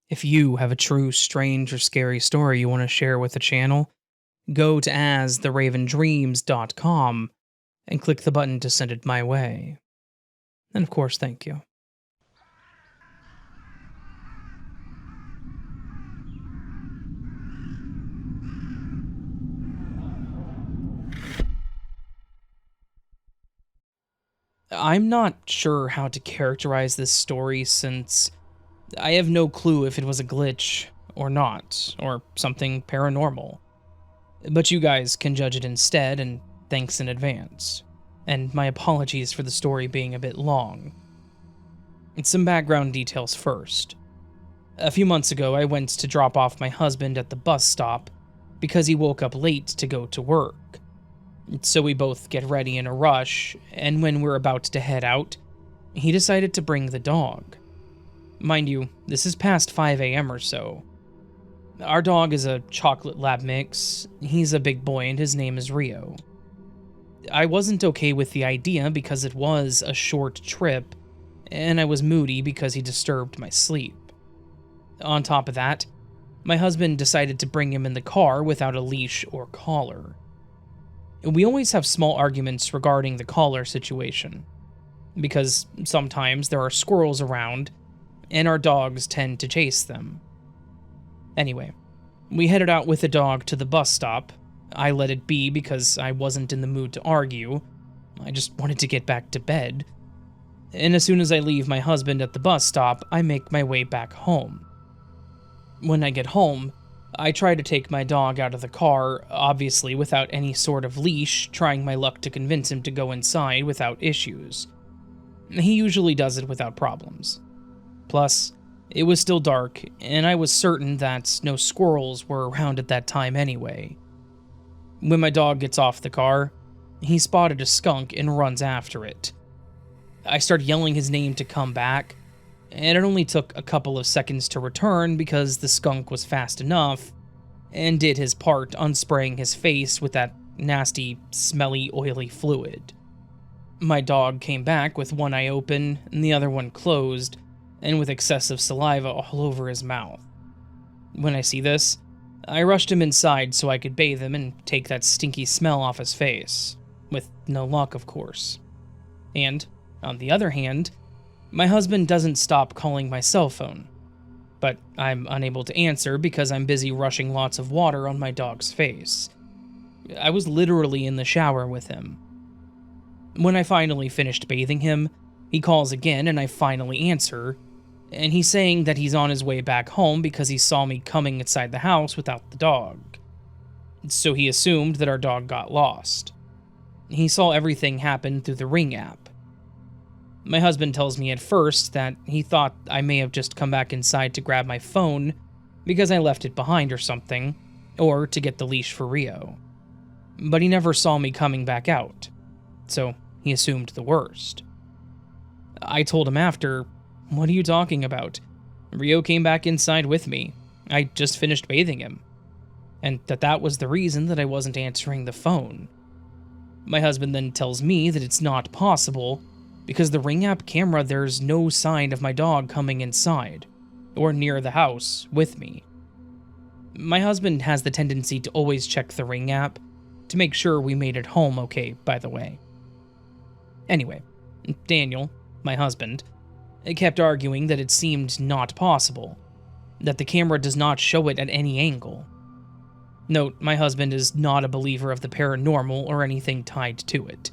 If you have a true, strange, or scary story you want to share with the channel, go to astheravendreams.com and click the button to send it my way. And of course, thank you. I'm not sure how to characterize this story since I have no clue if it was a glitch or not, or something paranormal. But you guys can judge it instead, and thanks in advance. And my apologies for the story being a bit long. Some background details first. A few months ago, I went to drop off my husband at the bus stop because he woke up late to go to work. So we both get ready in a rush, and when we're about to head out, he decided to bring the dog. Mind you, this is past 5 a.m. or so. Our dog is a chocolate lab mix. He's a big boy and his name is Rio. I wasn't okay with the idea because it was a short trip, and I was moody because he disturbed my sleep. On top of that, my husband decided to bring him in the car without a leash or collar. We always have small arguments regarding the collar situation, because sometimes there are squirrels around, and our dogs tend to chase them. Anyway, we headed out with the dog to the bus stop. I let it be because I wasn't in the mood to argue. I just wanted to get back to bed. And as soon as I leave my husband at the bus stop, I make my way back home. When I get home, I try to take my dog out of the car, obviously without any sort of leash, trying my luck to convince him to go inside without issues. He usually does it without problems. Plus, it was still dark, and I was certain that no squirrels were around at that time anyway. When my dog gets off the car, he spotted a skunk and runs after it. I start yelling his name to come back, and it only took a couple of seconds to return because the skunk was fast enough and did his part unspraying his face with that nasty, smelly, oily fluid. My dog came back with one eye open and the other one closed, and with excessive saliva all over his mouth. When I see this, I rushed him inside so I could bathe him and take that stinky smell off his face, with no luck, of course. And, on the other hand, my husband doesn't stop calling my cell phone, but I'm unable to answer because I'm busy rushing lots of water on my dog's face. I was literally in the shower with him. When I finally finished bathing him, he calls again and I finally answer, and he's saying that he's on his way back home because he saw me coming inside the house without the dog. So he assumed that our dog got lost. He saw everything happen through the Ring app. My husband tells me at first that he thought I may have just come back inside to grab my phone because I left it behind or something, or to get the leash for Rio. But he never saw me coming back out, so he assumed the worst. I told him after, "What are you talking about? Rio came back inside with me. I just finished bathing him." And that was the reason that I wasn't answering the phone. My husband then tells me that it's not possible because the Ring app camera, there's no sign of my dog coming inside or near the house with me. My husband has the tendency to always check the Ring app to make sure we made it home okay, by the way. Anyway, Daniel, my husband, kept arguing that it seemed not possible, that the camera does not show it at any angle. Note, my husband is not a believer of the paranormal or anything tied to it.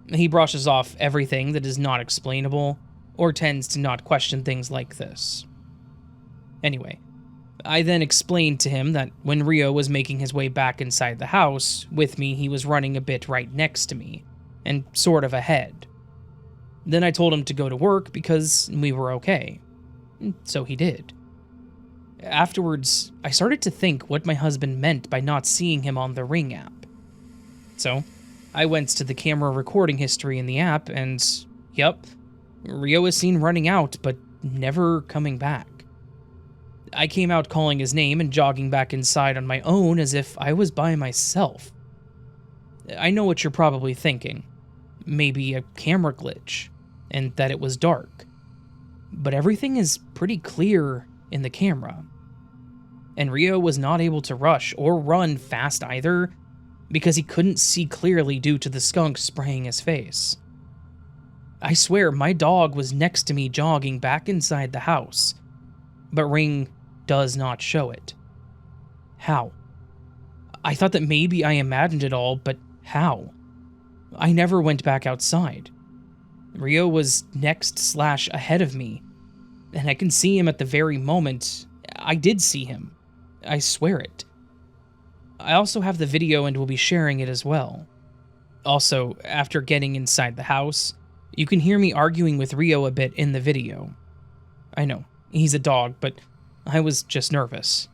He brushes off everything that is not explainable, or tends to not question things like this. Anyway, I then explained to him that when Rio was making his way back inside the house with me, he was running a bit right next to me, and sort of ahead. Then I told him to go to work because we were okay. So he did. Afterwards, I started to think what my husband meant by not seeing him on the Ring app. So, I went to the camera recording history in the app and, yep, Rio is seen running out but never coming back. I came out calling his name and jogging back inside on my own as if I was by myself. I know what you're probably thinking. Maybe a camera glitch, and that it was dark. But everything is pretty clear in the camera. And Rio was not able to rush or run fast either because he couldn't see clearly due to the skunk spraying his face. I swear my dog was next to me jogging back inside the house, but Ring does not show it. How? I thought that maybe I imagined it all, but how? I never went back outside. Rio was next/ahead of me, and I can see him at the very moment. I did see him. I swear it. I also have the video and will be sharing it as well. Also, after getting inside the house, you can hear me arguing with Rio a bit in the video. I know, he's a dog, but I was just nervous.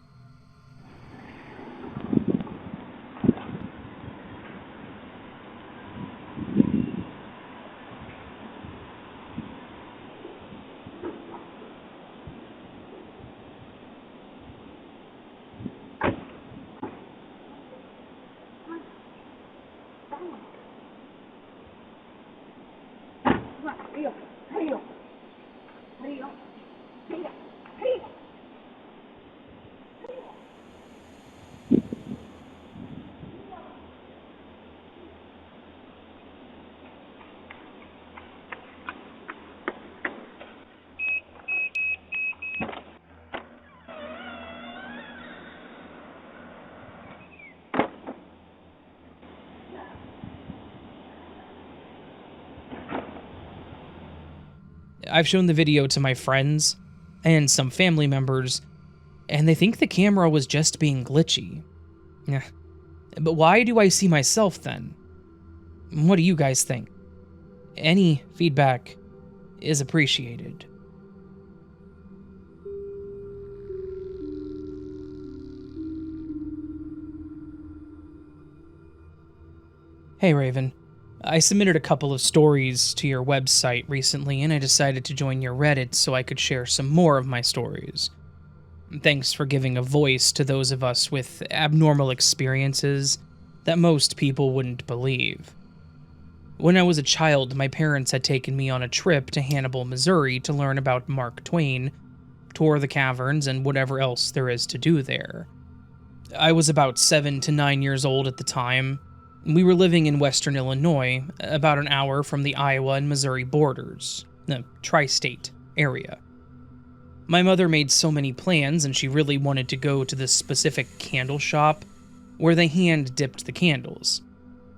I've shown the video to my friends and some family members, and they think the camera was just being glitchy. But why do I see myself then? What do you guys think? Any feedback is appreciated. Hey Raven, I submitted a couple of stories to your website recently, and I decided to join your Reddit so I could share some more of my stories. Thanks for giving a voice to those of us with abnormal experiences that most people wouldn't believe. When I was a child, my parents had taken me on a trip to Hannibal, Missouri to learn about Mark Twain, tour the caverns, and whatever else there is to do there. I was about 7 to 9 years old at the time. We were living in western Illinois, about an hour from the Iowa and Missouri borders, the tri-state area. My mother made so many plans, and she really wanted to go to this specific candle shop where they hand-dipped the candles.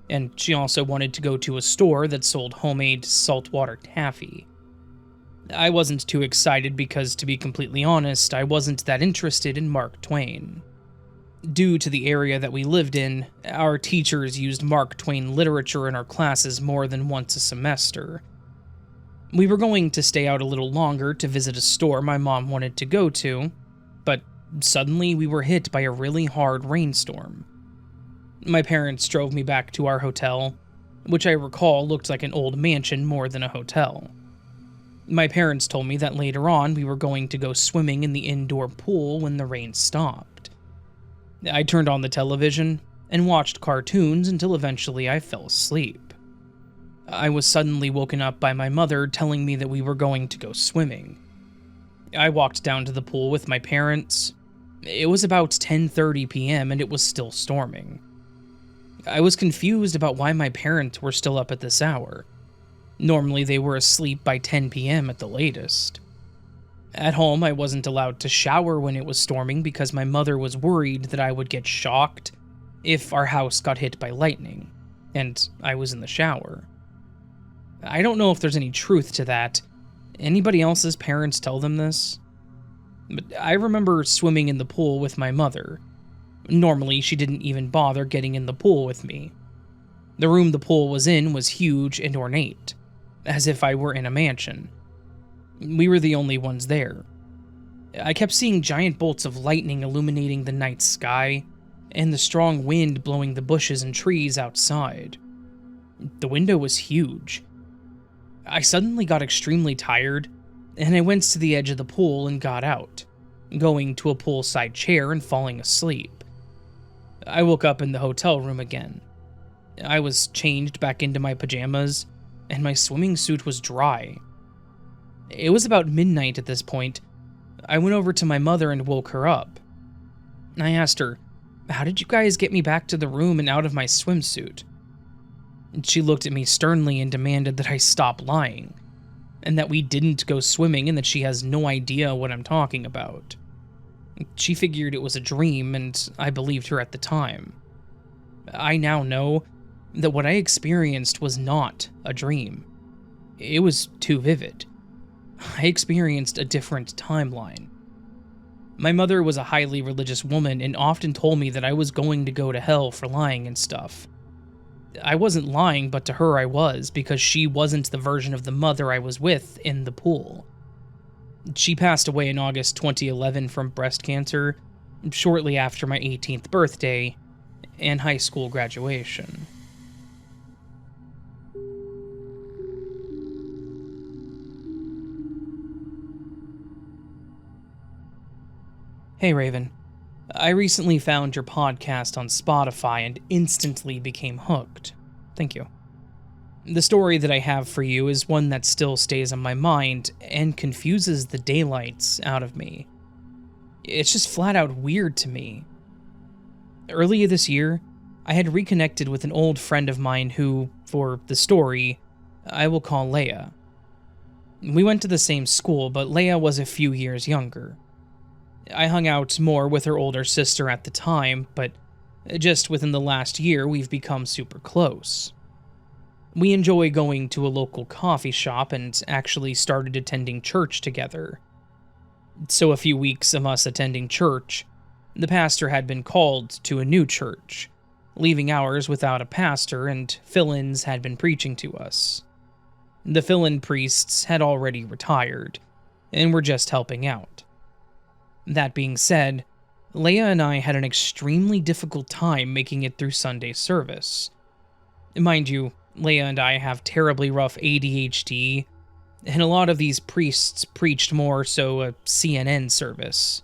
And she also wanted to go to a store that sold homemade saltwater taffy. I wasn't too excited because, to be completely honest, I wasn't that interested in Mark Twain. Due to the area that we lived in, our teachers used Mark Twain literature in our classes more than once a semester. We were going to stay out a little longer to visit a store my mom wanted to go to, but suddenly we were hit by a really hard rainstorm. My parents drove me back to our hotel, which I recall looked like an old mansion more than a hotel. My parents told me that later on we were going to go swimming in the indoor pool when the rain stopped. I turned on the television and watched cartoons until eventually I fell asleep. I was suddenly woken up by my mother telling me that we were going to go swimming. I walked down to the pool with my parents. It was about 10:30 p.m. and it was still storming. I was confused about why my parents were still up at this hour. Normally they were asleep by 10 p.m. at the latest. At home, I wasn't allowed to shower when it was storming because my mother was worried that I would get shocked if our house got hit by lightning, and I was in the shower. I don't know if there's any truth to that. Anybody else's parents tell them this? But I remember swimming in the pool with my mother. Normally, she didn't even bother getting in the pool with me. The room the pool was in was huge and ornate, as if I were in a mansion. We were the only ones there. I kept seeing giant bolts of lightning illuminating the night sky, and the strong wind blowing the bushes and trees outside. The window was huge. I suddenly got extremely tired, and I went to the edge of the pool and got out, going to a poolside chair and falling asleep. I woke up in the hotel room again. I was changed back into my pajamas, and my swimming suit was dry. It was about midnight at this point. I went over to my mother and woke her up. I asked her, "How did you guys get me back to the room and out of my swimsuit?" She looked at me sternly and demanded that I stop lying, and that we didn't go swimming and that she has no idea what I'm talking about. She figured it was a dream, and I believed her at the time. I now know that what I experienced was not a dream. It was too vivid. I experienced a different timeline. My mother was a highly religious woman and often told me that I was going to go to hell for lying and stuff. I wasn't lying, but to her I was, because she wasn't the version of the mother I was with in the pool. She passed away in August 2011 from breast cancer, shortly after my 18th birthday and high school graduation. Hey Raven, I recently found your podcast on Spotify and instantly became hooked. Thank you. The story that I have for you is one that still stays on my mind and confuses the daylights out of me. It's just flat out weird to me. Earlier this year, I had reconnected with an old friend of mine who, for the story, I will call Leia. We went to the same school, but Leia was a few years younger. I hung out more with her older sister at the time, but just within the last year, we've become super close. We enjoy going to a local coffee shop and actually started attending church together. So a few weeks of us attending church, the pastor had been called to a new church, leaving ours without a pastor, and fill-ins had been preaching to us. The fill-in priests had already retired, and were just helping out. That being said, Leia and I had an extremely difficult time making it through Sunday service. Mind you, Leia and I have terribly rough ADHD, and a lot of these priests preached more so a CNN service.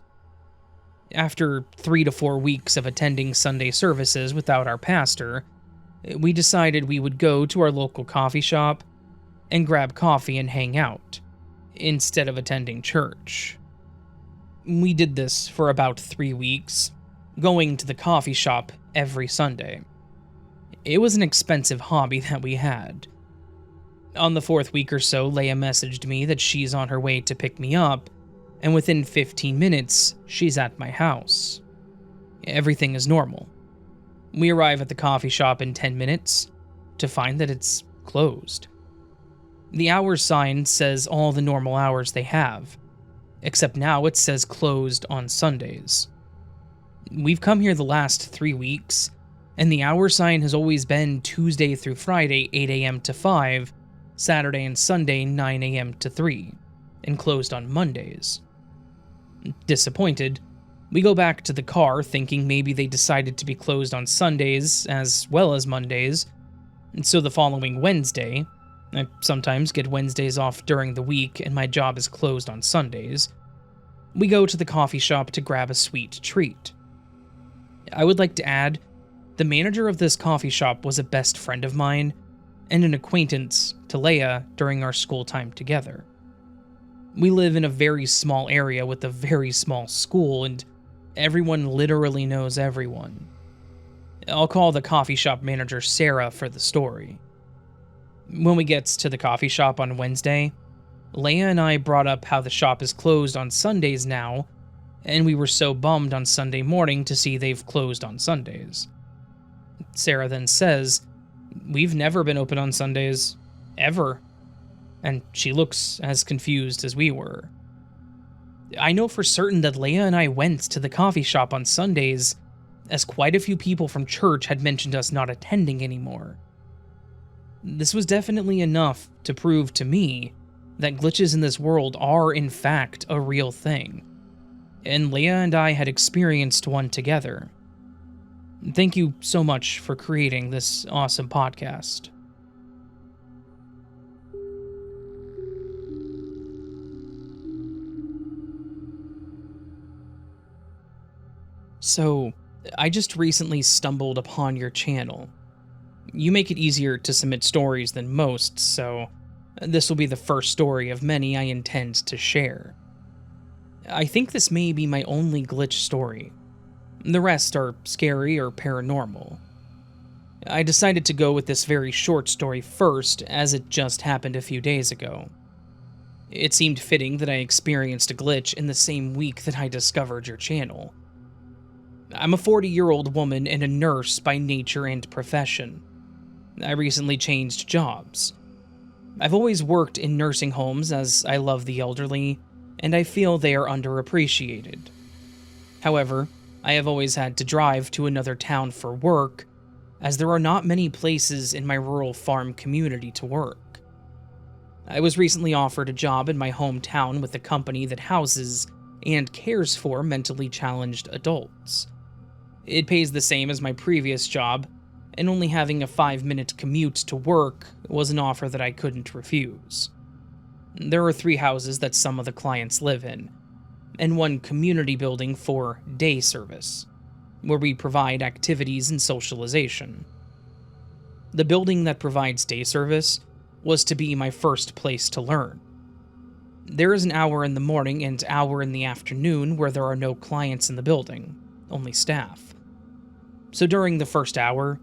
After 3 to 4 weeks of attending Sunday services without our pastor, we decided we would go to our local coffee shop and grab coffee and hang out, instead of attending church. We did this for about 3 weeks, going to the coffee shop every Sunday. It was an expensive hobby that we had. On the 4th week or so, Leia messaged me that she's on her way to pick me up, and within 15 minutes, she's at my house. Everything is normal. We arrive at the coffee shop in 10 minutes, to find that it's closed. The hours sign says all the normal hours they have, except now it says closed on Sundays. We've come here the last 3 weeks, and the hour sign has always been Tuesday through Friday 8 a.m. to 5, Saturday and Sunday 9 a.m. to 3, and closed on Mondays. Disappointed, we go back to the car thinking maybe they decided to be closed on Sundays as well as Mondays, and so the following Wednesday, I sometimes get Wednesdays off during the week and my job is closed on Sundays, we go to the coffee shop to grab a sweet treat. I would like to add, the manager of this coffee shop was a best friend of mine and an acquaintance to Leia during our school time together. We live in a very small area with a very small school, and everyone literally knows everyone. I'll call the coffee shop manager Sarah for the story. When we get to the coffee shop on Wednesday, Leia and I brought up how the shop is closed on Sundays now, and we were so bummed on Sunday morning to see they've closed on Sundays. Sarah then says, "We've never been open on Sundays, ever," and she looks as confused as we were. I know for certain that Leia and I went to the coffee shop on Sundays, as quite a few people from church had mentioned us not attending anymore. This was definitely enough to prove to me that glitches in this world are in fact a real thing, and Leia and I had experienced one together. Thank you so much for creating this awesome podcast. So, I just recently stumbled upon your channel. You make it easier to submit stories than most, so this will be the first story of many I intend to share. I think this may be my only glitch story. The rest are scary or paranormal. I decided to go with this very short story first, as it just happened a few days ago. It seemed fitting that I experienced a glitch in the same week that I discovered your channel. I'm a 40-year-old woman and a nurse by nature and profession. I recently changed jobs. I've always worked in nursing homes as I love the elderly, and I feel they are underappreciated. However, I have always had to drive to another town for work, as there are not many places in my rural farm community to work. I was recently offered a job in my hometown with a company that houses and cares for mentally challenged adults. It pays the same as my previous job, and only having a 5-minute commute to work was an offer that I couldn't refuse. There are 3 houses that some of the clients live in, and 1 community building for day service, where we provide activities and socialization. The building that provides day service was to be my first place to learn. There is an hour in the morning and hour in the afternoon where there are no clients in the building, only staff. So during the first hour,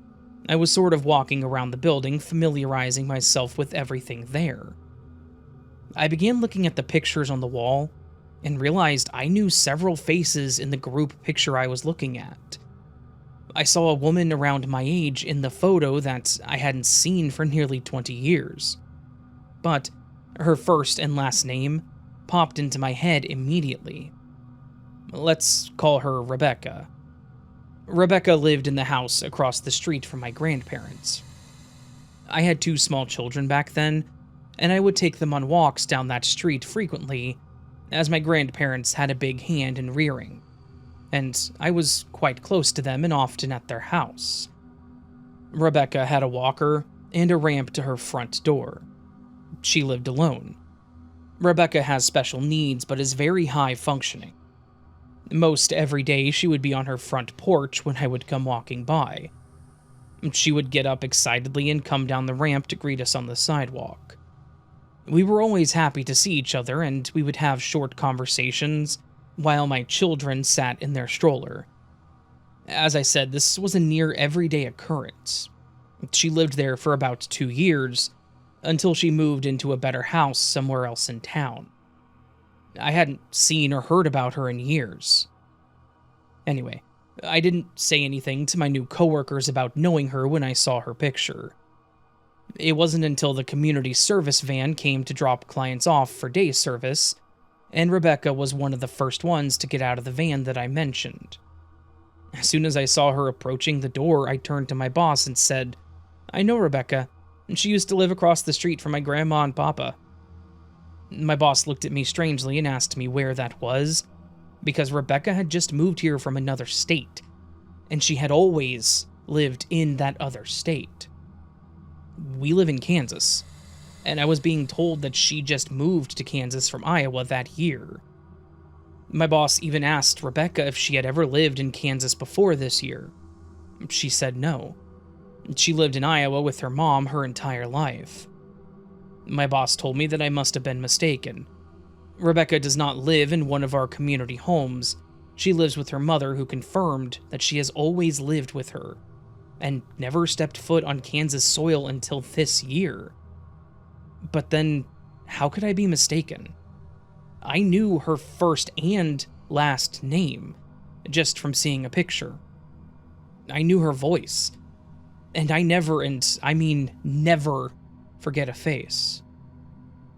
I was sort of walking around the building, familiarizing myself with everything there. I began looking at the pictures on the wall and realized I knew several faces in the group picture I was looking at. I saw a woman around my age in the photo that I hadn't seen for nearly 20 years. But her first and last name popped into my head immediately. Let's call her Rebecca. Rebecca lived in the house across the street from my grandparents. I had 2 small children back then, and I would take them on walks down that street frequently, as my grandparents had a big hand in rearing, and I was quite close to them and often at their house. Rebecca had a walker and a ramp to her front door. She lived alone. Rebecca has special needs but is very high functioning. Most every day she would be on her front porch when I would come walking by. She would get up excitedly and come down the ramp to greet us on the sidewalk. We were always happy to see each other, and we would have short conversations while my children sat in their stroller. As I said, this was a near everyday occurrence. She lived there for about 2 years, until she moved into a better house somewhere else in town. I hadn't seen or heard about her in years. Anyway, I didn't say anything to my new coworkers about knowing her when I saw her picture. It wasn't until the community service van came to drop clients off for day service, and Rebecca was one of the first ones to get out of the van that I mentioned. As soon as I saw her approaching the door, I turned to my boss and said, "I know Rebecca, and she used to live across the street from my grandma and papa." My boss looked at me strangely and asked me where that was, because Rebecca had just moved here from another state, and she had always lived in that other state. We live in Kansas, and I was being told that she just moved to Kansas from Iowa that year. My boss even asked Rebecca if she had ever lived in Kansas before this year. She said no. She lived in Iowa with her mom her entire life. My boss told me that I must have been mistaken. Rebecca does not live in one of our community homes. She lives with her mother, who confirmed that she has always lived with her and never stepped foot on Kansas soil until this year. But then, how could I be mistaken? I knew her first and last name, just from seeing a picture. I knew her voice. And I never, and I mean never, forget a face.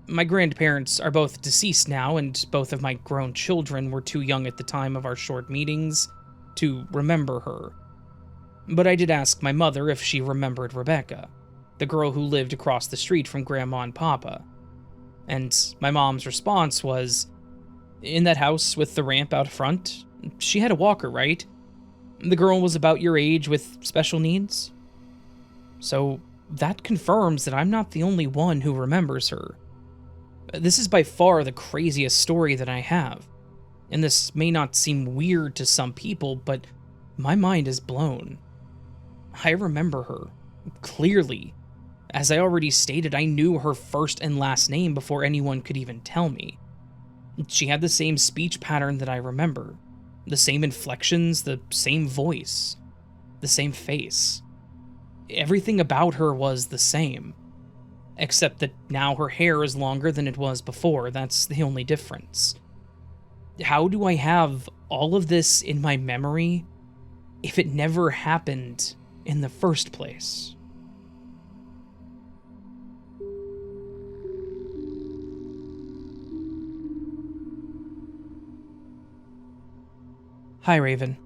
My grandparents are both deceased now, and both of my grown children were too young at the time of our short meetings to remember her. But I did ask my mother if she remembered Rebecca, the girl who lived across the street from Grandma and Papa. And my mom's response was, "In that house with the ramp out front, she had a walker, right? The girl was about your age with special needs?" So that confirms that I'm not the only one who remembers her. This is by far the craziest story that I have, and this may not seem weird to some people, but my mind is blown. I remember her, clearly. As I already stated, I knew her first and last name before anyone could even tell me. She had the same speech pattern that I remember, the same inflections, the same voice, the same face. Everything about her was the same, except that now her hair is longer than it was before. That's the only difference. How do I have all of this in my memory if it never happened in the first place? Hi, Raven.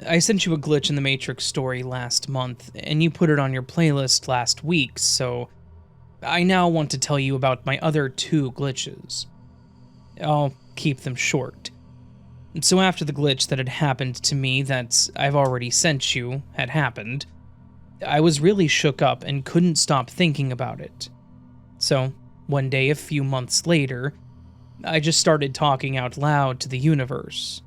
I sent you a glitch in the Matrix story last month, and you put it on your playlist last week, so I now want to tell you about my other 2 glitches. I'll keep them short. So after the glitch that had happened to me that I've already sent you had happened, I was really shook up and couldn't stop thinking about it. So, one day a few months later, I just started talking out loud to the universe.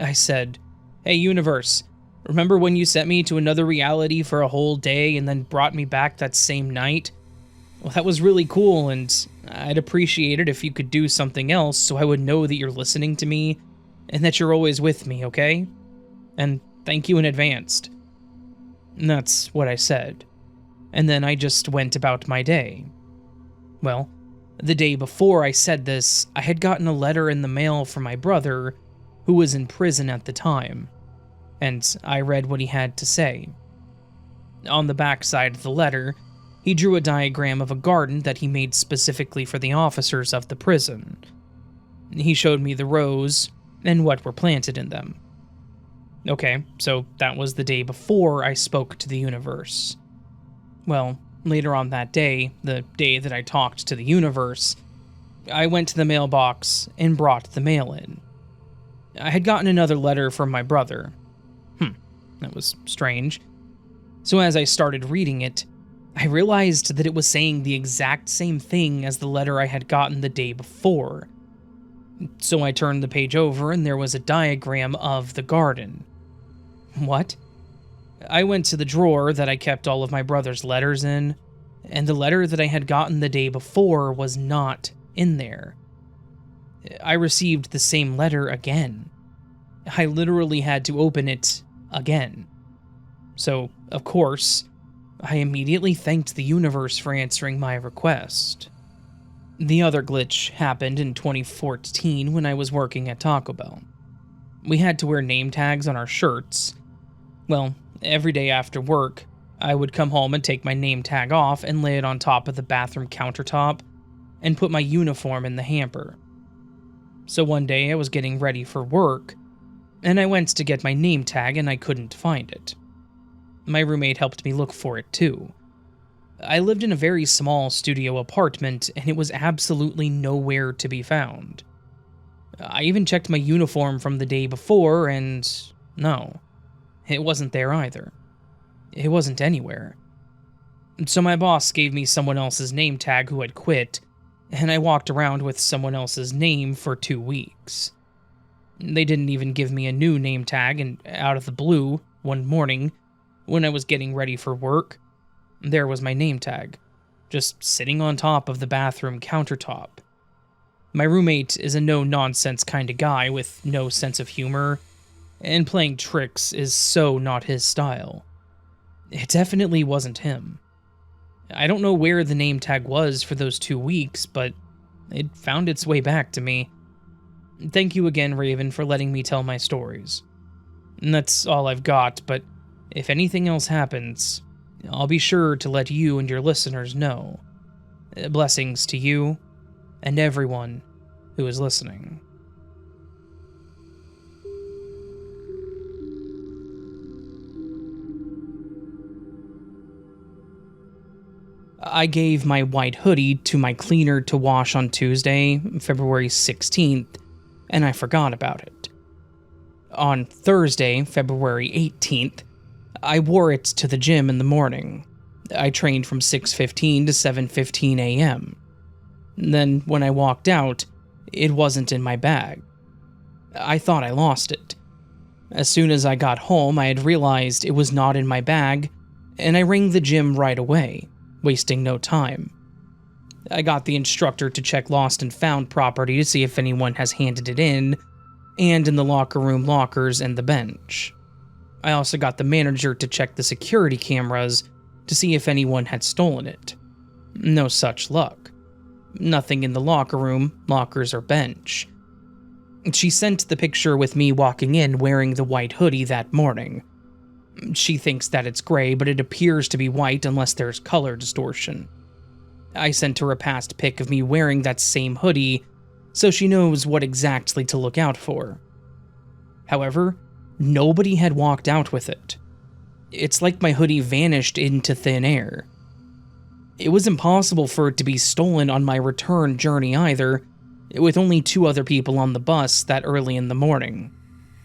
I said, "Hey universe, remember when you sent me to another reality for a whole day and then brought me back that same night? Well, that was really cool, and I'd appreciate it if you could do something else so I would know that you're listening to me and that you're always with me, okay? And thank you in advance." And that's what I said. And then I just went about my day. Well, the day before I said this, I had gotten a letter in the mail from my brother, who was in prison at the time, and I read what he had to say. On the backside of the letter, he drew a diagram of a garden that he made specifically for the officers of the prison. He showed me the rows and what were planted in them. Okay, so that was the day before I spoke to the universe. Well, later on that day, the day that I talked to the universe, I went to the mailbox and brought the mail in. I had gotten another letter from my brother. That was strange. So as I started reading it, I realized that it was saying the exact same thing as the letter I had gotten the day before. So I turned the page over and there was a diagram of the garden. What? I went to the drawer that I kept all of my brother's letters in, and the letter that I had gotten the day before was not in there. I received the same letter again. I literally had to open it again. So, of course, I immediately thanked the universe for answering my request. The other glitch happened in 2014 when I was working at Taco Bell. We had to wear name tags on our shirts. Well, every day after work, I would come home and take my name tag off and lay it on top of the bathroom countertop and put my uniform in the hamper. So one day I was getting ready for work, and I went to get my name tag and I couldn't find it. My roommate helped me look for it too. I lived in a very small studio apartment and it was absolutely nowhere to be found. I even checked my uniform from the day before and no, it wasn't there either. It wasn't anywhere. So my boss gave me someone else's name tag who had quit, and I walked around with someone else's name for 2 weeks. They didn't even give me a new name tag, and out of the blue, one morning, when I was getting ready for work, there was my name tag, just sitting on top of the bathroom countertop. My roommate is a no-nonsense kind of guy with no sense of humor, and playing tricks is so not his style. It definitely wasn't him. I don't know where the name tag was for those 2 weeks, but it found its way back to me. Thank you again, Raven, for letting me tell my stories. And that's all I've got, but if anything else happens, I'll be sure to let you and your listeners know. Blessings to you and everyone who is listening. I gave my white hoodie to my cleaner to wash on Tuesday, February 16th, and I forgot about it. On Thursday, February 18th, I wore it to the gym in the morning. I trained from 6:15 to 7:15 a.m. Then, when I walked out, it wasn't in my bag. I thought I lost it. As soon as I got home, I had realized it was not in my bag, and I rang the gym right away, wasting no time. I got the instructor to check lost and found property to see if anyone has handed it in, and in the locker room lockers and the bench. I also got the manager to check the security cameras to see if anyone had stolen it. No such luck. Nothing in the locker room, lockers, or bench. She sent the picture with me walking in wearing the white hoodie that morning. She thinks that it's gray, but it appears to be white unless there's color distortion. I sent her a past pic of me wearing that same hoodie, so she knows what exactly to look out for. However, nobody had walked out with it. It's like my hoodie vanished into thin air. It was impossible for it to be stolen on my return journey either, with only 2 other people on the bus that early in the morning,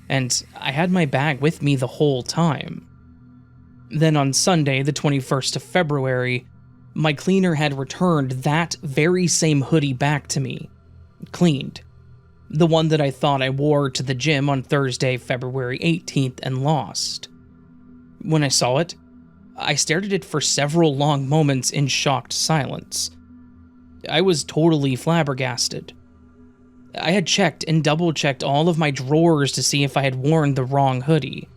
and I had my bag with me the whole time. Then on Sunday, the 21st of February, my cleaner had returned that very same hoodie back to me, cleaned. The one that I thought I wore to the gym on Thursday, February 18th and lost. When I saw it, I stared at it for several long moments in shocked silence. I was totally flabbergasted. I had checked and double-checked all of my drawers to see if I had worn the wrong hoodie.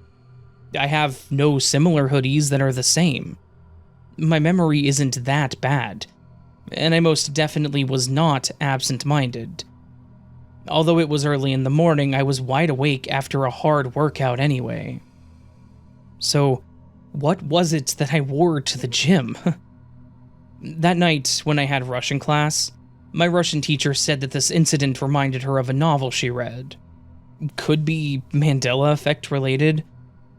I have no similar hoodies that are the same. My memory isn't that bad, and I most definitely was not absent-minded. Although it was early in the morning, I was wide awake after a hard workout anyway. So, what was it that I wore to the gym? That night, when I had Russian class, my Russian teacher said that this incident reminded her of a novel she read. Could be Mandela effect related.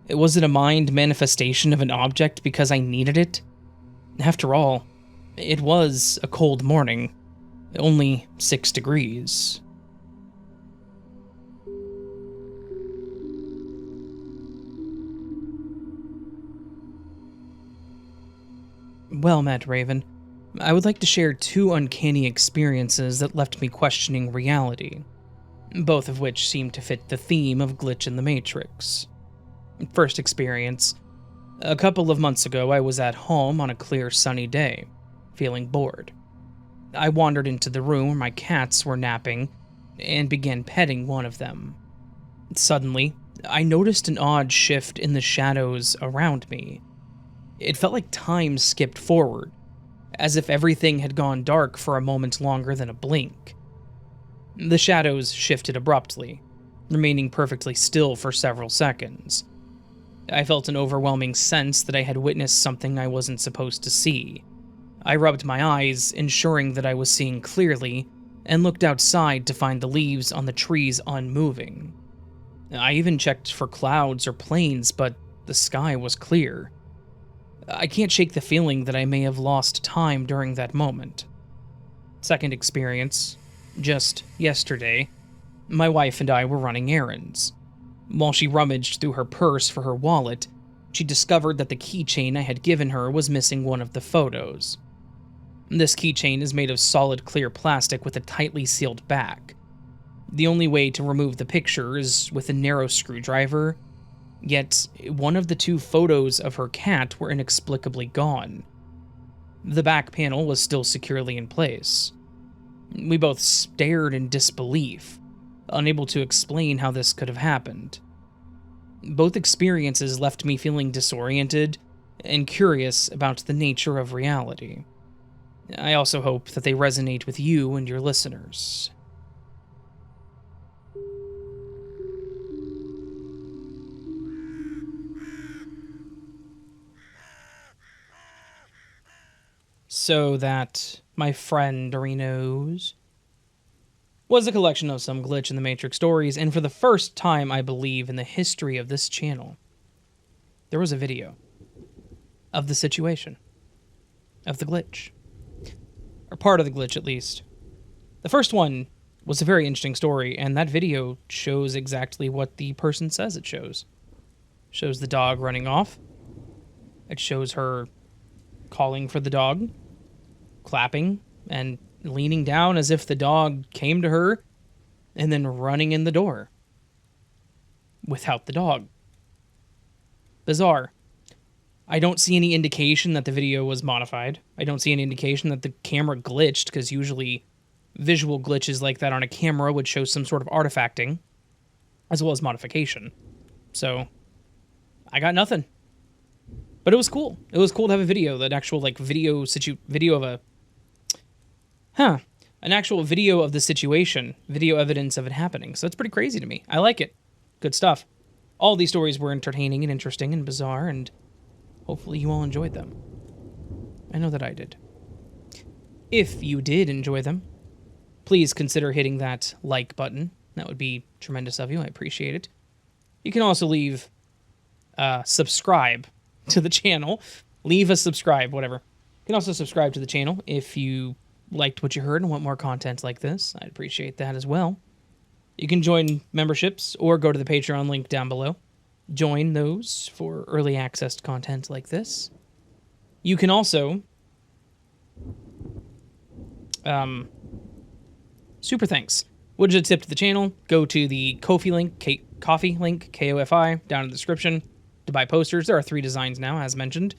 Was it a mind manifestation of an object because I needed it? After all, it was a cold morning, only 6 degrees. Well met, Raven. I would like to share 2 uncanny experiences that left me questioning reality, both of which seem to fit the theme of Glitch in the Matrix. First experience. A couple of months ago, I was at home on a clear sunny day, feeling bored. I wandered into the room where my cats were napping and began petting one of them. Suddenly, I noticed an odd shift in the shadows around me. It felt like time skipped forward, as if everything had gone dark for a moment longer than a blink. The shadows shifted abruptly, remaining perfectly still for several seconds. I felt an overwhelming sense that I had witnessed something I wasn't supposed to see. I rubbed my eyes, ensuring that I was seeing clearly, and looked outside to find the leaves on the trees unmoving. I even checked for clouds or planes, but the sky was clear. I can't shake the feeling that I may have lost time during that moment. Second experience. Just yesterday, my wife and I were running errands. While she rummaged through her purse for her wallet, she discovered that the keychain I had given her was missing one of the photos. This keychain is made of solid clear plastic with a tightly sealed back. The only way to remove the picture is with a narrow screwdriver, yet one of the 2 photos of her cat were inexplicably gone. The back panel was still securely in place. We both stared in disbelief, unable to explain how this could have happened. Both experiences left me feeling disoriented and curious about the nature of reality. I also hope that they resonate with you and your listeners. So that, my friend Dorinos, was a collection of some Glitch in the Matrix stories, and for the first time, I believe, in the history of this channel, there was a video of the situation, of the glitch, or part of the glitch at least. The first one was a very interesting story, and that video shows exactly what the person says it shows. It shows the dog running off. It shows her calling for the dog, clapping, and leaning down as if the dog came to her, and then running in the door without the dog. Bizarre. I don't see any indication that the video was modified. I don't see any indication that the camera glitched, because usually visual glitches like that on a camera would show some sort of artifacting, as well as modification. So, I got nothing. But it was cool. It was cool to have a video, that actual, like, video of a... An actual video of the situation, video evidence of it happening. So it's pretty crazy to me. I like it. Good stuff. All these stories were entertaining and interesting and bizarre, and hopefully you all enjoyed them. I know that I did. If you did enjoy them, please consider hitting that like button. That would be tremendous of you. I appreciate it. You can also leave subscribe to the channel. Leave a subscribe, whatever. You can also subscribe to the channel if you liked what you heard and want more content like this. I'd appreciate that as well. You can join memberships or go to the Patreon link down below. Join those for early access to content like this. You can also super thanks. Would you tip to the channel? Go to the Ko-fi link, K-O-F-I, down in the description to buy posters. There are 3 designs now, as mentioned.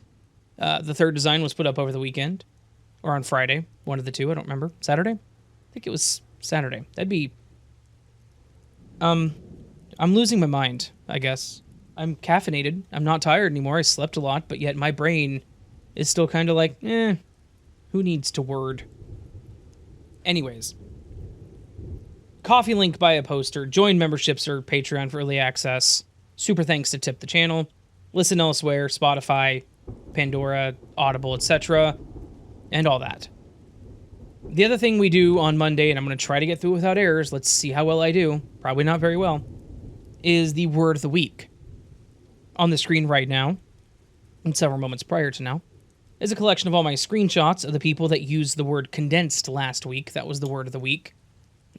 The 3rd design was put up over the weekend, or on Friday, one of the 2, I don't remember. Saturday? I think it was Saturday. That'd be... I'm losing my mind, I guess. I'm caffeinated. I'm not tired anymore. I slept a lot, but yet my brain is still kind of like, who needs to word? Anyways. Coffee link, buy a poster, join memberships or Patreon for early access. Super thanks to tip the channel. Listen elsewhere, Spotify, Pandora, Audible, etc. And all that. The other thing we do on Monday, and I'm going to try to get through it without errors, let's see how well I do, probably not very well, is the word of the week. On the screen right now, and several moments prior to now, is a collection of all my screenshots of the people that used the word condensed last week. That was the word of the week.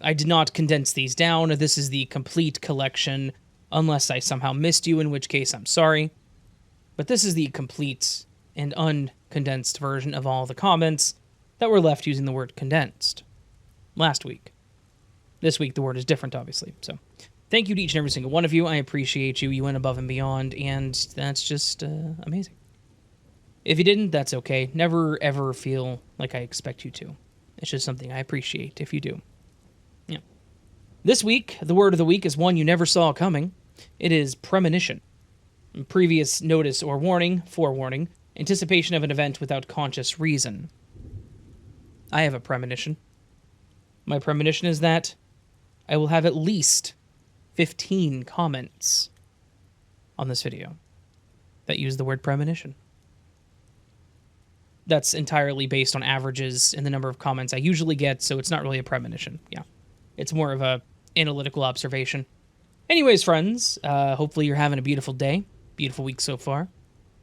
I did not condense these down. This is the complete collection, unless I somehow missed you, in which case I'm sorry. But this is the complete and uncondensed version of all the comments that were left using the word condensed last week. This week, the word is different, obviously. So, thank you to each and every single one of you. I appreciate you. You went above and beyond, and that's just amazing. If you didn't, that's okay. Never, ever feel like I expect you to. It's just something I appreciate if you do. Yeah. This week, the word of the week is one you never saw coming. It is premonition. Previous notice or warning, forewarning, anticipation of an event without conscious reason. I have a premonition. My premonition is that I will have at least 15 comments on this video that use the word premonition. That's entirely based on averages and the number of comments I usually get, so it's not really a premonition. Yeah. It's more of a analytical observation. Anyways, friends, hopefully you're having a beautiful day, beautiful week so far.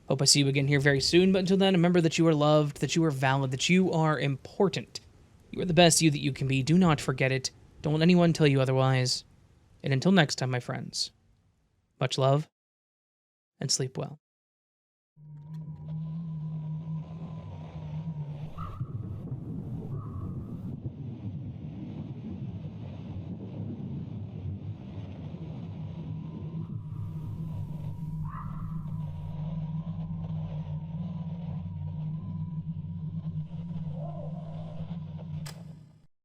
Hope I see you again here very soon, but until then, remember that you are loved, that you are valid, that you are important. You are the best you that you can be. Do not forget it. Don't let anyone tell you otherwise. And until next time, my friends, much love, and sleep well.